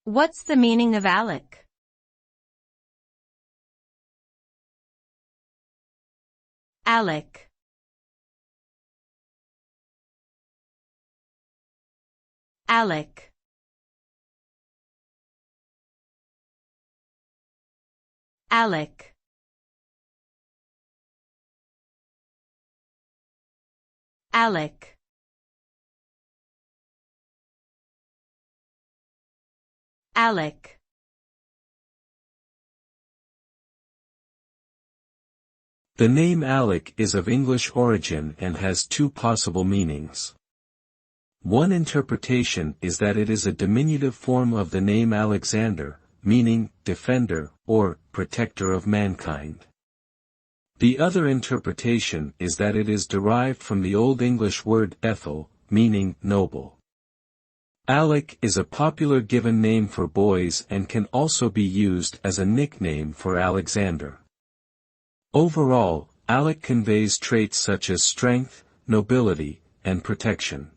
What's the meaning of alec? Alec. Alec. Alec. Alec. Alec. The name Alec is of English origin and has two possible meanings. One interpretation is that it is a diminutive form of the name Alexander, meaning defender or protector of mankind. The other interpretation is that it is derived from the Old English word Ethel, meaning noble. Alec is a popular given name for boys and can also be used as a nickname for Alexander. Overall, Alec conveys traits such as strength, nobility, and protection.